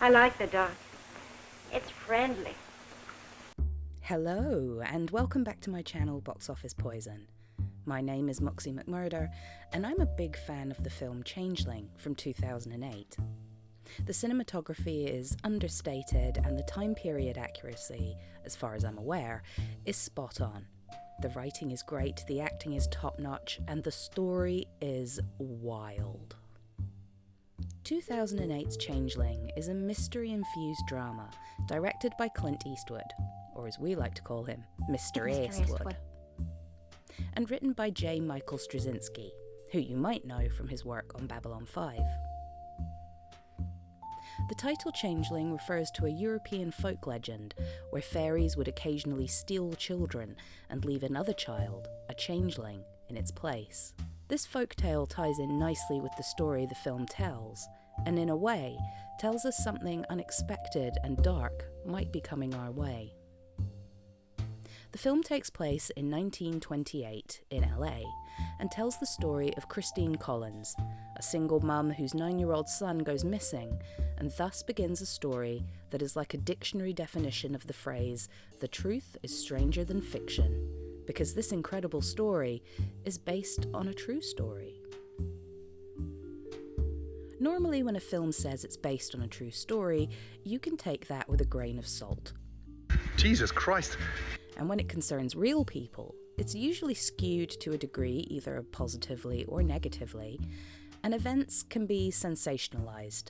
I like the dog. It's friendly. Hello, and welcome back to my channel Box Office Poison. My name is Moxie McMurder, and I'm a big fan of the film Changeling from 2008. The cinematography is understated, and the time period accuracy, as far as I'm aware, is spot on. The writing is great, the acting is top-notch, and the story is wild. 2008's Changeling is a mystery-infused drama directed by Clint Eastwood, or as we like to call him, Mr. Eastwood, and written by J. Michael Straczynski, who you might know from his work on Babylon 5. The title Changeling refers to a European folk legend where fairies would occasionally steal children and leave another child, a changeling, in its place. This folktale ties in nicely with the story the film tells, and in a way, tells us something unexpected and dark might be coming our way. The film takes place in 1928 in LA and tells the story of Christine Collins, a single mum whose 9-year-old son goes missing, and thus begins a story that is like a dictionary definition of the phrase, "The truth is stranger than fiction," because this incredible story is based on a true story. Normally when a film says it's based on a true story, you can take that with a grain of salt. Jesus Christ! And when it concerns real people, it's usually skewed to a degree, either positively or negatively, and events can be sensationalized.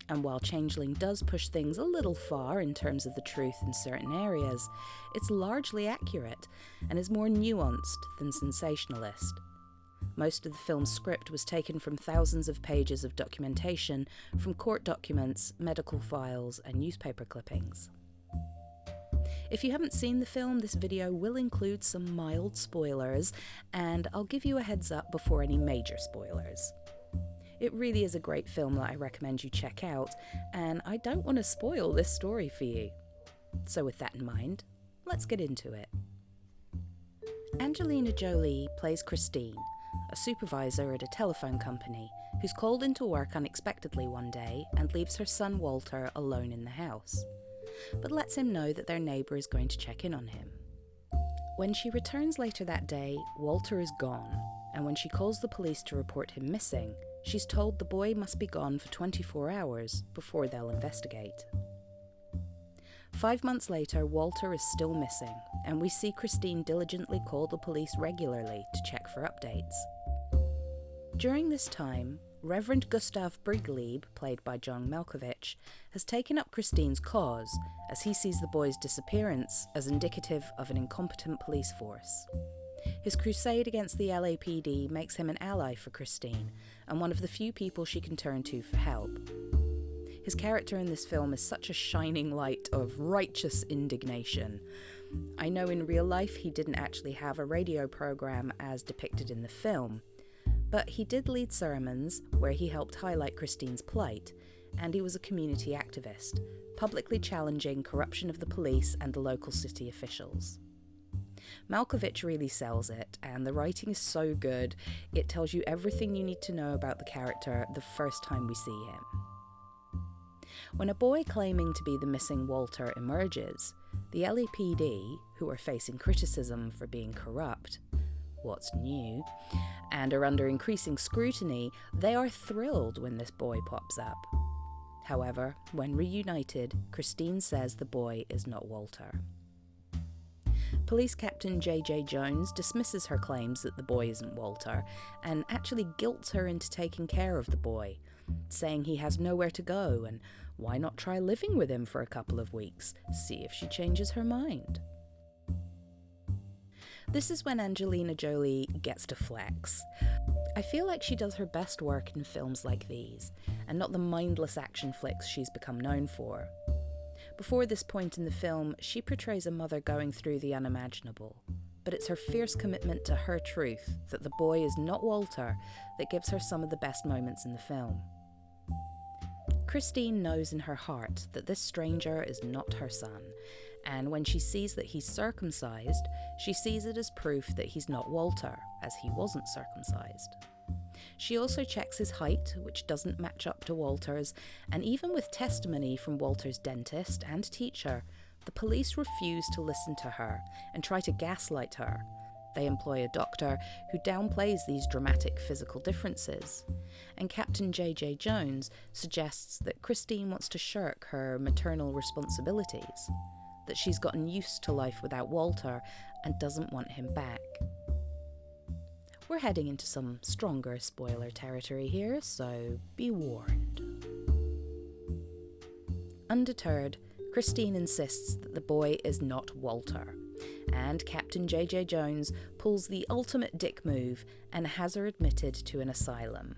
And while Changeling does push things a little far in terms of the truth in certain areas, it's largely accurate and is more nuanced than sensationalist. Most of the film's script was taken from thousands of pages of documentation from court documents, medical files, and newspaper clippings. If you haven't seen the film, this video will include some mild spoilers, and I'll give you a heads up before any major spoilers. It really is a great film that I recommend you check out, and I don't want to spoil this story for you. So with that in mind, let's get into it. Angelina Jolie plays Christine, a supervisor at a telephone company who's called into work unexpectedly one day and leaves her son Walter alone in the house, but lets him know that their neighbour is going to check in on him. When she returns later that day, Walter is gone, and when she calls the police to report him missing, she's told the boy must be gone for 24 hours before they'll investigate. 5 months later, Walter is still missing, and we see Christine diligently call the police regularly to check for updates. During this time, Reverend Gustav Briglieb, played by John Malkovich, has taken up Christine's cause as he sees the boy's disappearance as indicative of an incompetent police force. His crusade against the LAPD makes him an ally for Christine and one of the few people she can turn to for help. His character in this film is such a shining light of righteous indignation. I know in real life he didn't actually have a radio program as depicted in the film, but he did lead sermons where he helped highlight Christine's plight, and he was a community activist, publicly challenging corruption of the police and the local city officials. Malkovich really sells it, and the writing is so good, it tells you everything you need to know about the character the first time we see him. When a boy claiming to be the missing Walter emerges, the LAPD, who are facing criticism for being corrupt, what's new, and are under increasing scrutiny, they are thrilled when this boy pops up. However, when reunited, Christine says the boy is not Walter. Police Captain J.J. Jones dismisses her claims that the boy isn't Walter, and actually guilts her into taking care of the boy, saying he has nowhere to go, and why not try living with him for a couple of weeks, see if she changes her mind. This is when Angelina Jolie gets to flex. I feel like she does her best work in films like these, and not the mindless action flicks she's become known for. Before this point in the film, she portrays a mother going through the unimaginable, but it's her fierce commitment to her truth that the boy is not Walter that gives her some of the best moments in the film. Christine knows in her heart that this stranger is not her son, and when she sees that he's circumcised, she sees it as proof that he's not Walter, as he wasn't circumcised. She also checks his height, which doesn't match up to Walter's, and even with testimony from Walter's dentist and teacher, the police refuse to listen to her and try to gaslight her. They employ a doctor who downplays these dramatic physical differences, and Captain J.J. Jones suggests that Christine wants to shirk her maternal responsibilities, that she's gotten used to life without Walter and doesn't want him back. We're heading into some stronger spoiler territory here, so be warned. Undeterred, Christine insists that the boy is not Walter, and Captain J.J. Jones pulls the ultimate dick move and has her admitted to an asylum.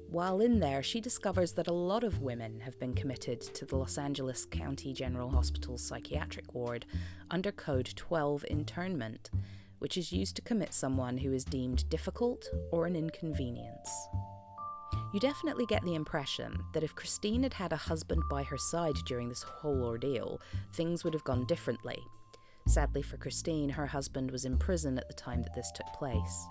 While in there, she discovers that a lot of women have been committed to the Los Angeles County General Hospital's psychiatric ward under Code 12 internment, which is used to commit someone who is deemed difficult or an inconvenience. You definitely get the impression that if Christine had had a husband by her side during this whole ordeal, things would have gone differently. Sadly for Christine, her husband was in prison at the time that this took place.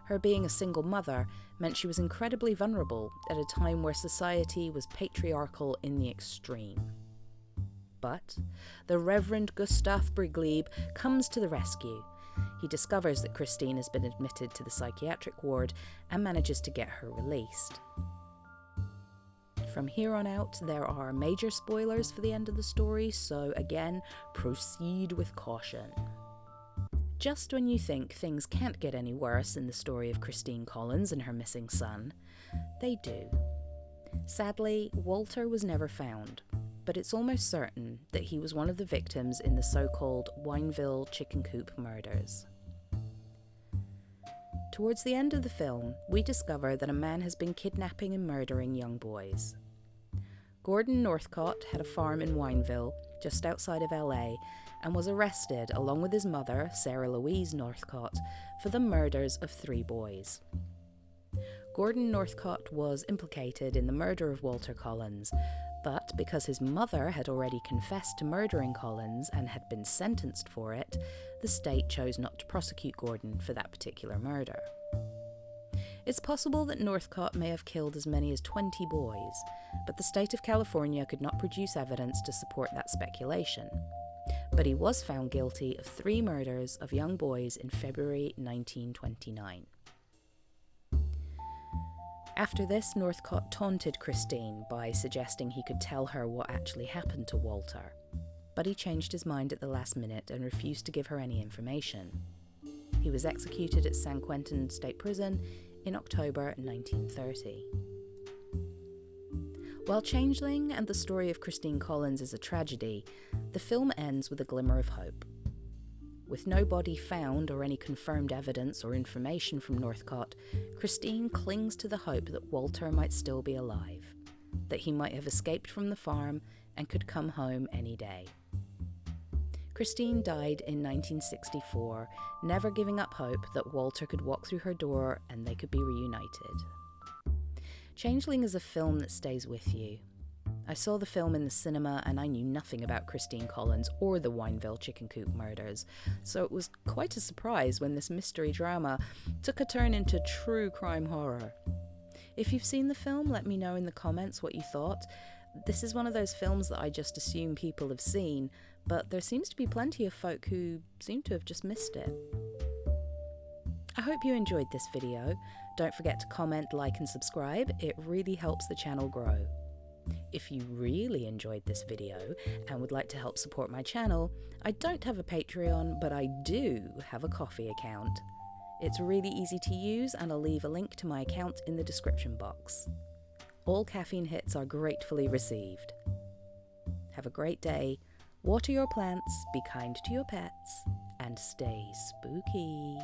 Her being a single mother meant she was incredibly vulnerable at a time where society was patriarchal in the extreme. But the Reverend Gustav Briglieb comes to the rescue. He discovers that Christine has been admitted to the psychiatric ward and manages to get her released. From here on out, there are major spoilers for the end of the story, so again, proceed with caution. Just when you think things can't get any worse in the story of Christine Collins and her missing son, they do. Sadly, Walter was never found, but it's almost certain that he was one of the victims in the so-called Wineville chicken coop murders. Towards the end of the film, we discover that a man has been kidnapping and murdering young boys. Gordon Northcott had a farm in Wineville, just outside of LA, and was arrested along with his mother, Sarah Louise Northcott, for the murders of 3 boys. Gordon Northcott was implicated in the murder of Walter Collins, but because his mother had already confessed to murdering Collins and had been sentenced for it, the state chose not to prosecute Gordon for that particular murder. It's possible that Northcott may have killed as many as 20 boys, but the state of California could not produce evidence to support that speculation. But he was found guilty of 3 murders of young boys in February 1929. After this, Northcott taunted Christine by suggesting he could tell her what actually happened to Walter, but he changed his mind at the last minute and refused to give her any information. He was executed at San Quentin State Prison in October 1930. While Changeling and the story of Christine Collins is a tragedy, the film ends with a glimmer of hope. With no body found or any confirmed evidence or information from Northcott, Christine clings to the hope that Walter might still be alive, that he might have escaped from the farm and could come home any day. Christine died in 1964, never giving up hope that Walter could walk through her door and they could be reunited. Changeling is a film that stays with you. I saw the film in the cinema and I knew nothing about Christine Collins or the Wineville chicken coop murders, so it was quite a surprise when this mystery drama took a turn into true crime horror. If you've seen the film, let me know in the comments what you thought. This is one of those films that I just assume people have seen, but there seems to be plenty of folk who seem to have just missed it. I hope you enjoyed this video. Don't forget to comment, like and subscribe. It really helps the channel grow. If you really enjoyed this video and would like to help support my channel, I don't have a Patreon, but I do have a Ko-fi account. It's really easy to use and I'll leave a link to my account in the description box. All caffeine hits are gratefully received. Have a great day, water your plants, be kind to your pets, and stay spooky.